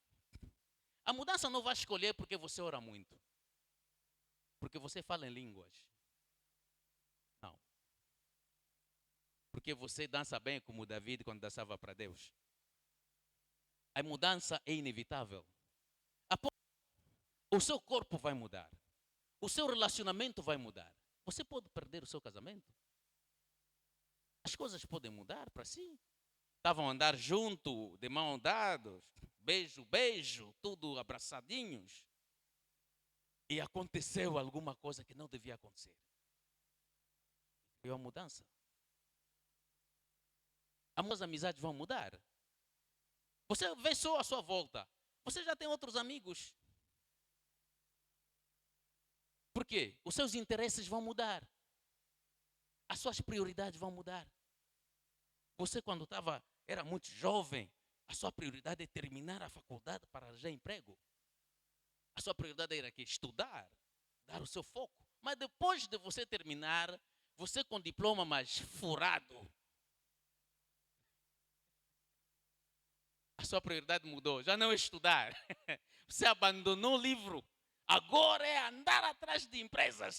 A mudança não vai escolher porque você ora muito. Porque você fala em línguas. Não. Porque você dança bem como David quando dançava para Deus. A mudança é inevitável. O seu corpo vai mudar. O seu relacionamento vai mudar. Você pode perder o seu casamento. As coisas podem mudar para si. Estavam a andar junto, de mão dados, beijo, beijo, tudo abraçadinhos. E aconteceu alguma coisa que não devia acontecer. Foi uma mudança. As amizades vão mudar. Você vê só a sua volta. Você já tem outros amigos. Por quê? Os seus interesses vão mudar. As suas prioridades vão mudar. Você quando era muito jovem, a sua prioridade é terminar a faculdade para arranjar emprego. A sua prioridade era estudar, dar o seu foco. Mas depois de você terminar, você com diploma mais furado, a sua prioridade mudou. Já não é estudar. Você abandonou o livro. Agora é andar atrás de empresas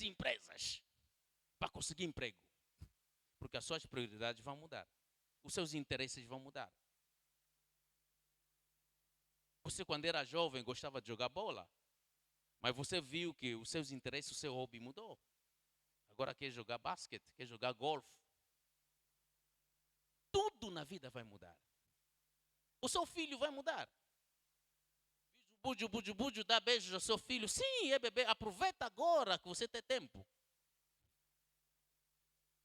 para conseguir emprego. Porque as suas prioridades vão mudar. Os seus interesses vão mudar. Você quando era jovem gostava de jogar bola. Mas você viu que os seus interesses, o seu hobby mudou. Agora quer jogar basquete, quer jogar golfe. Tudo na vida vai mudar. O seu filho vai mudar. Bujo, dá beijos ao seu filho. Sim, é bebê. Aproveita agora que você tem tempo.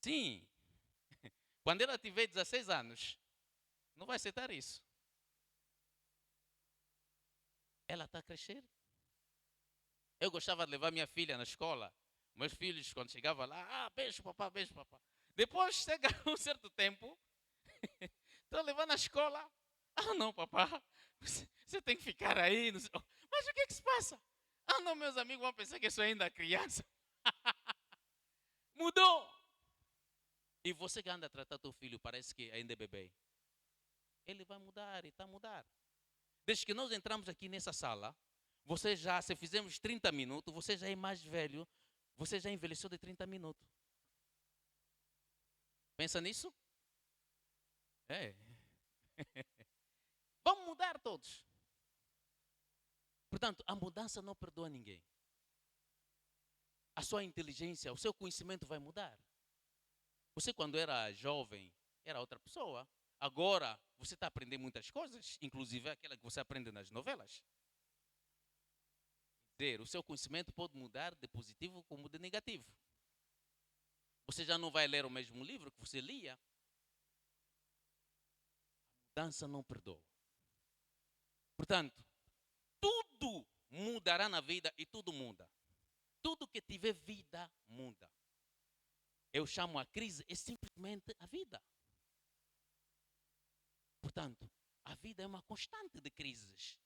Sim. Quando ela tiver 16 anos, não vai aceitar isso. Ela está a crescer. Eu gostava de levar minha filha na escola. Meus filhos, quando chegavam lá, beijo, papá, beijo, papá. Depois chega um certo tempo, estou levando na escola. Não, papá, você tem que ficar aí. Mas o que se passa? Não, meus amigos vão pensar que eu sou ainda criança. Mudou. E você que anda a tratar teu filho, parece que ainda é bebê. Ele vai mudar e está a mudar. Desde que nós entramos aqui nessa sala, você já, se fizermos 30 minutos, você já é mais velho, você já envelheceu de 30 minutos. Pensa nisso? É. Vamos mudar todos. Portanto, a mudança não perdoa ninguém. A sua inteligência, o seu conhecimento vai mudar. Você, quando era jovem, era outra pessoa. Agora, você está aprendendo muitas coisas, inclusive aquela que você aprende nas novelas. O seu conhecimento pode mudar de positivo como de negativo. Você já não vai ler o mesmo livro que você lia. A mudança não perdoa. Portanto, tudo mudará na vida e tudo muda. Tudo que tiver vida muda. Eu chamo a crise é simplesmente a vida. Portanto, a vida é uma constante de crises.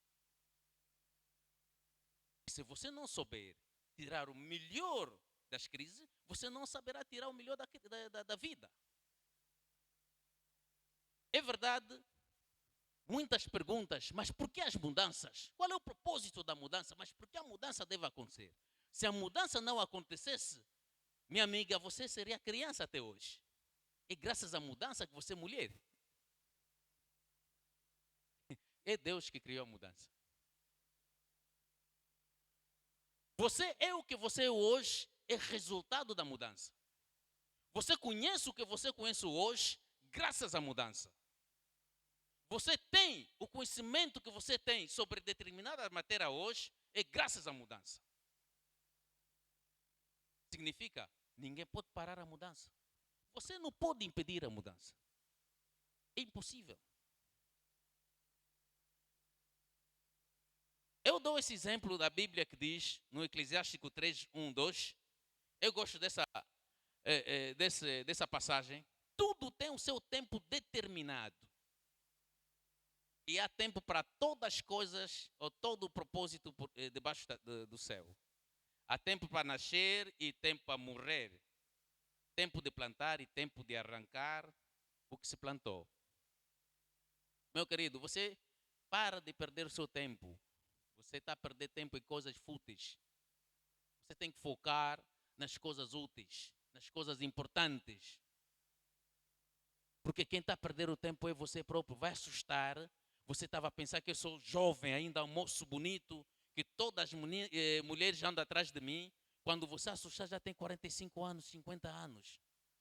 Se você não souber tirar o melhor das crises, você não saberá tirar o melhor da vida. É verdade, muitas perguntas, mas por que as mudanças? Qual é o propósito da mudança? Mas por que a mudança deve acontecer? Se a mudança não acontecesse, minha amiga, você seria criança até hoje. É graças à mudança que você é mulher. É Deus que criou a mudança. Você é o que você é hoje, é resultado da mudança. Você conhece o que você conhece hoje, graças à mudança. Você tem o conhecimento que você tem sobre determinada matéria hoje, é graças à mudança. Significa, ninguém pode parar a mudança. Você não pode impedir a mudança. É impossível. Eu dou esse exemplo da Bíblia que diz, no Eclesiástico 3, 1, 2. Eu gosto dessa passagem. Tudo tem o seu tempo determinado. E há tempo para todas as coisas, ou todo o propósito debaixo do céu. Há tempo para nascer e tempo para morrer. Tempo de plantar e tempo de arrancar o que se plantou. Meu querido, você para de perder o seu tempo. Você está a perder tempo em coisas fúteis. Você tem que focar nas coisas úteis, nas coisas importantes. Porque quem está a perder o tempo é você próprio. Vai assustar. Você estava a pensar que eu sou jovem ainda, um moço bonito, que todas as mulheres andam atrás de mim. Quando você assustar já tem 45 anos, 50 anos.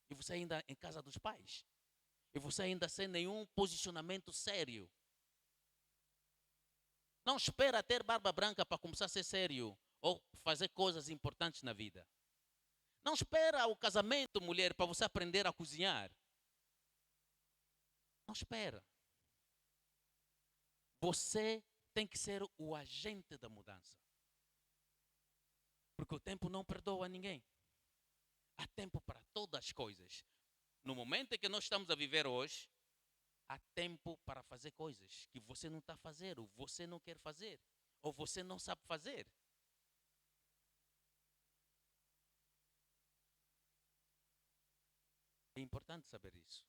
E você ainda em casa dos pais. E você ainda sem nenhum posicionamento sério. Não espera ter barba branca para começar a ser sério ou fazer coisas importantes na vida. Não espera o casamento, mulher, para você aprender a cozinhar. Não espera. Você tem que ser o agente da mudança. Porque o tempo não perdoa ninguém. Há tempo para todas as coisas. No momento em que nós estamos a viver hoje, há tempo para fazer coisas que você não está a fazer, ou você não quer fazer, ou você não sabe fazer. É importante saber isso.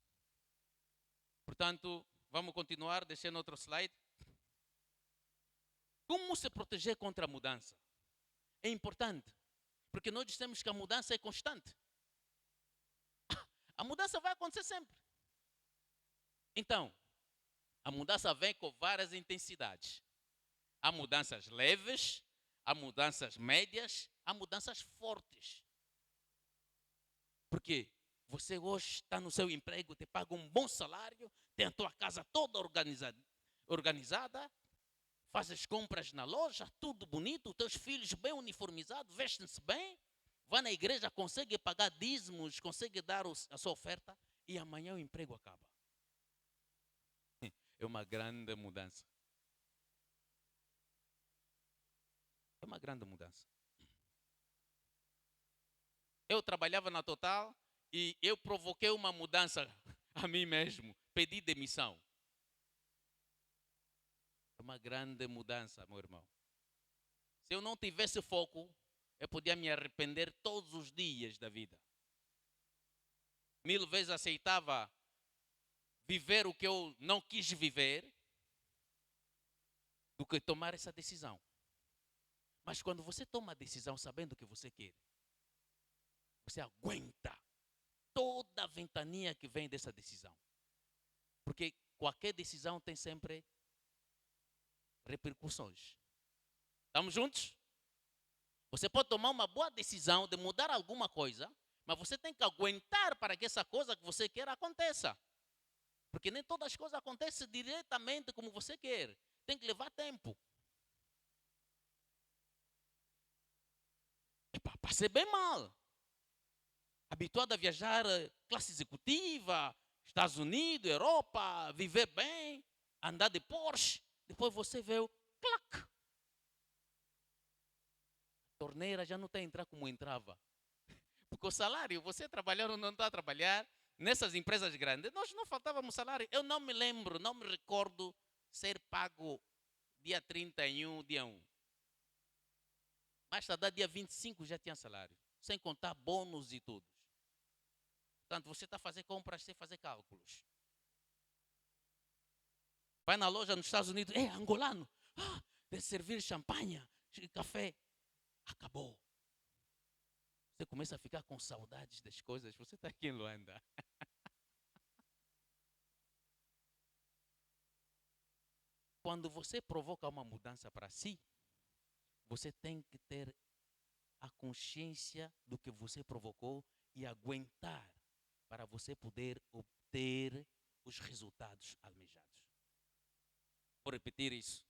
Portanto, vamos continuar, deixando outro slide. Como se proteger contra a mudança? É importante, porque nós dissemos que a mudança é constante. A mudança vai acontecer sempre. Então, a mudança vem com várias intensidades. Há mudanças leves, há mudanças médias, há mudanças fortes. Porque você hoje está no seu emprego, te paga um bom salário, tem a tua casa toda organizada, fazes compras na loja, tudo bonito, teus filhos bem uniformizados, vestem-se bem, vão na igreja, consegue pagar dízimos, consegue dar a sua oferta e amanhã o emprego acaba. É uma grande mudança. É uma grande mudança. Eu trabalhava na Total e eu provoquei uma mudança a mim mesmo. Pedi demissão. É uma grande mudança, meu irmão. Se eu não tivesse foco, eu podia me arrepender todos os dias da vida. 1000 vezes aceitava viver o que eu não quis viver do que tomar essa decisão. Mas quando você toma a decisão sabendo o que você quer, você aguenta. toda a ventania que vem dessa decisão. Porque qualquer decisão tem sempre repercussões. Estamos juntos? Você pode tomar uma boa decisão de mudar alguma coisa, mas você tem que aguentar para que essa coisa que você quer aconteça. Porque nem todas as coisas acontecem diretamente como você quer. Tem que levar tempo. Passei bem mal. Habituado a viajar classe executiva, Estados Unidos, Europa, viver bem, andar de Porsche. Depois você vê o clac. A torneira já não está a entrar como entrava. Porque o salário, você trabalhar ou não está a trabalhar, nessas empresas grandes, nós não faltávamos salário. Eu não me lembro, não me recordo ser pago dia 31, dia 1. Mais tarde, dia 25 já tinha salário. Sem contar bônus e tudo. Portanto, você está a fazer compras sem fazer cálculos. Vai na loja nos Estados Unidos, angolano, de servir champanhe, café. Acabou. Você começa a ficar com saudades das coisas. Você está aqui em Luanda. Quando você provoca uma mudança para si, você tem que ter a consciência do que você provocou e aguentar para você poder obter os resultados almejados. Vou repetir isso.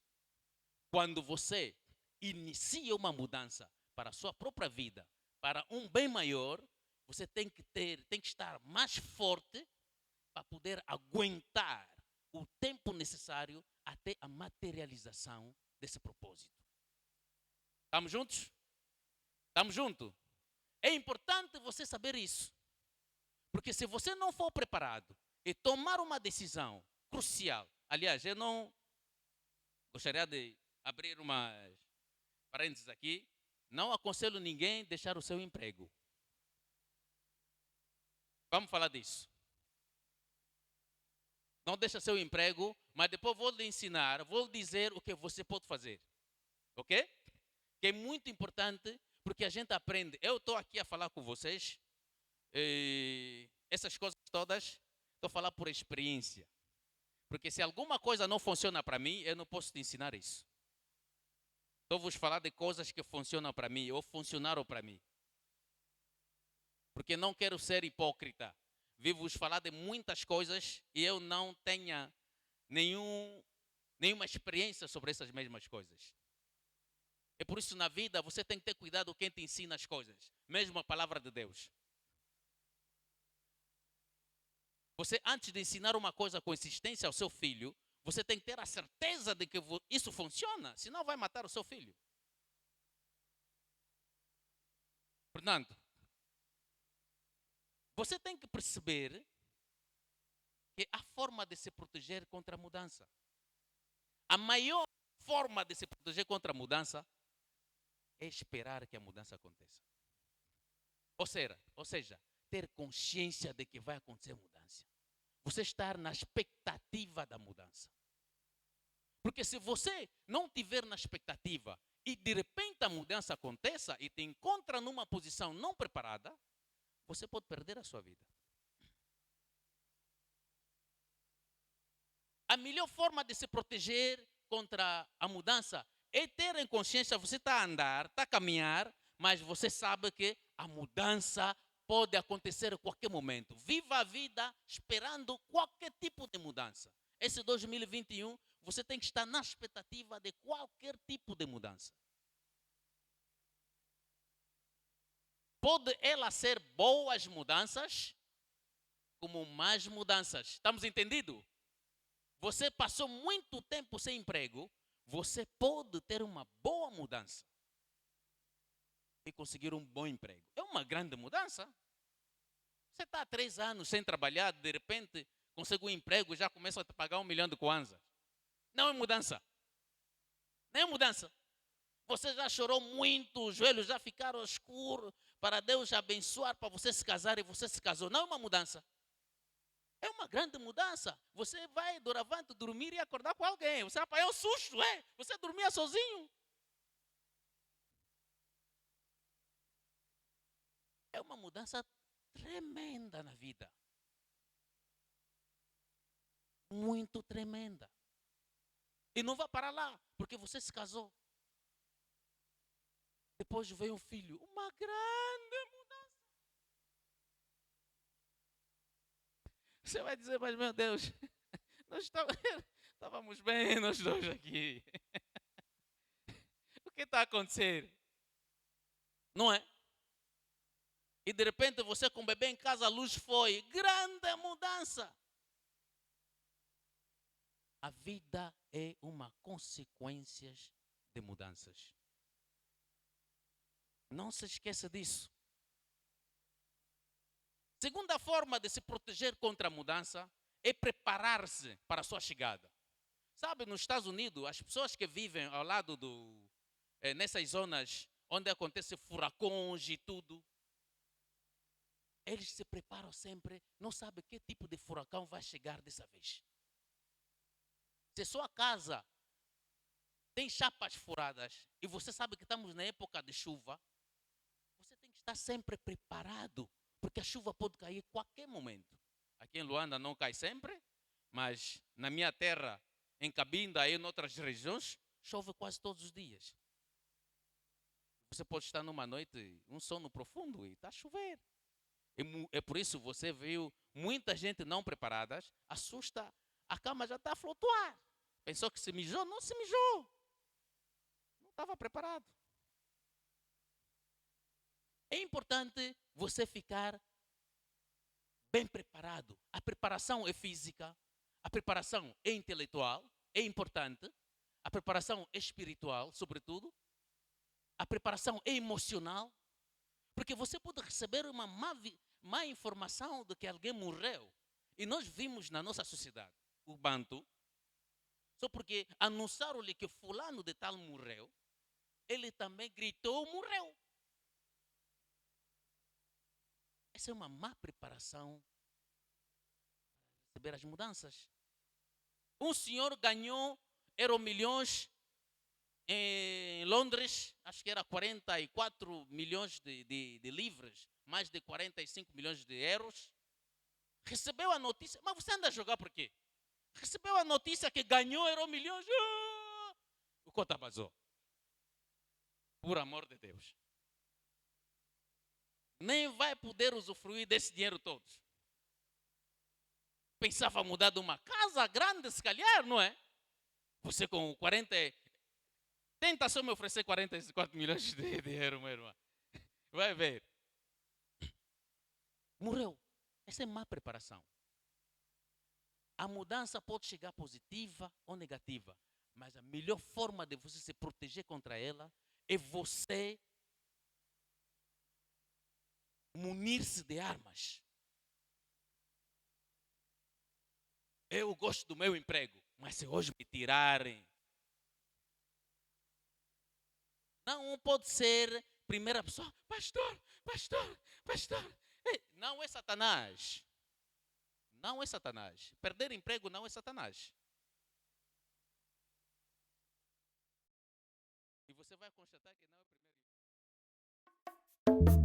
Quando você inicia uma mudança para a sua própria vida, para um bem maior, você tem que estar mais forte para poder aguentar o tempo necessário até a materialização desse propósito. Estamos juntos? Estamos juntos? É importante você saber isso. Porque se você não for preparado e tomar uma decisão crucial, aliás, eu não gostaria de abrir umas parênteses aqui, não aconselho ninguém a deixar o seu emprego. Vamos falar disso. Não deixa seu emprego, mas depois vou lhe ensinar, vou lhe dizer o que você pode fazer. Ok? Que é muito importante, porque a gente aprende. Eu estou aqui a falar com vocês, essas coisas todas, estou a falar por experiência. Porque se alguma coisa não funciona para mim, eu não posso te ensinar isso. Estou a vos falar de coisas que funcionam para mim, ou funcionaram para mim. Porque não quero ser hipócrita. Vivo-vos falar de muitas coisas e eu não tenha nenhuma experiência sobre essas mesmas coisas. É por isso na vida você tem que ter cuidado quem te ensina as coisas. Mesmo a palavra de Deus. Você, antes de ensinar uma coisa com insistência ao seu filho, você tem que ter a certeza de que isso funciona, senão vai matar o seu filho. Portanto, você tem que perceber que há forma de se proteger contra a mudança. A maior forma de se proteger contra a mudança é esperar que a mudança aconteça. Ou seja, ter consciência de que vai acontecer mudança. Você estar na expectativa da mudança. Porque se você não estiver na expectativa e de repente a mudança aconteça e te encontra numa posição não preparada, você pode perder a sua vida. A melhor forma de se proteger contra a mudança é ter em consciência, você está a andar, está a caminhar, mas você sabe que a mudança pode acontecer a qualquer momento. Viva a vida esperando qualquer tipo de mudança. Esse 2021, você tem que estar na expectativa de qualquer tipo de mudança. Pode ela ser boas mudanças, como más mudanças. Estamos entendidos? Você passou muito tempo sem emprego, você pode ter uma boa mudança e conseguir um bom emprego. É uma grande mudança. Você está há 3 anos sem trabalhar, de repente consegue um emprego e já começa a te pagar 1 milhão de kwanzas. Não é mudança. Não é mudança. Você já chorou muito, os joelhos já ficaram escuros para Deus abençoar, para você se casar e você se casou. Não é uma mudança. É uma grande mudança. Você vai doravante dormir e acordar com alguém. Você vai é um susto, é? Você dormia sozinho. É uma mudança tremenda na vida. Muito tremenda. E não vai parar lá, porque você se casou. Depois veio um filho. Uma grande mudança. Você vai dizer, mas meu Deus, nós estávamos bem nós dois aqui. O que está a acontecer? Não é? E de repente você com o bebê em casa, a luz foi. Grande mudança. A vida é uma consequência de mudanças. Não se esqueça disso. Segunda forma de se proteger contra a mudança é preparar-se para a sua chegada. Sabe, nos Estados Unidos, as pessoas que vivem ao lado nessas zonas onde acontecem furacões e tudo, eles se preparam sempre, não sabem que tipo de furacão vai chegar dessa vez. Se sua casa tem chapas furadas e você sabe que estamos na época de chuva, você tem que estar sempre preparado, porque a chuva pode cair a qualquer momento. Aqui em Luanda não cai sempre, mas na minha terra, em Cabinda e em outras regiões, chove quase todos os dias. Você pode estar numa noite, um sono profundo e está a chover. É por isso que você viu muita gente não preparada, assusta, a cama já está a flutuar. Pensou que se mijou? Não se mijou. Não estava preparado. É importante você ficar bem preparado. A preparação é física, a preparação é intelectual, é importante. A preparação é espiritual, sobretudo. A preparação é emocional. Porque você pode receber uma má informação de que alguém morreu. E nós vimos na nossa sociedade, o Bantu, só porque anunciaram-lhe que fulano de tal morreu, ele também gritou, morreu. Essa é uma má preparação para receber as mudanças. Um senhor ganhou Euromilhões em Londres, acho que era 44 milhões de livres, mais de 45 milhões de euros. Recebeu a notícia, mas você anda a jogar por quê? Recebeu a notícia que ganhou Euromilhões, o conta vazou. Por amor de Deus. Nem vai poder usufruir desse dinheiro todo. Pensava mudar de uma casa grande, se calhar, não é? Você com 40... Tenta só me oferecer 44 milhões de euros, meu irmão. Vai ver. Morreu. Essa é má preparação. A mudança pode chegar positiva ou negativa, mas a melhor forma de você se proteger contra ela é você munir-se de armas. Eu gosto do meu emprego, mas se hoje me tirarem, não pode ser primeira pessoa, pastor, pastor, pastor. Não é Satanás. Não é Satanás. Perder emprego não é Satanás. E você vai constatar que não é o primeiro.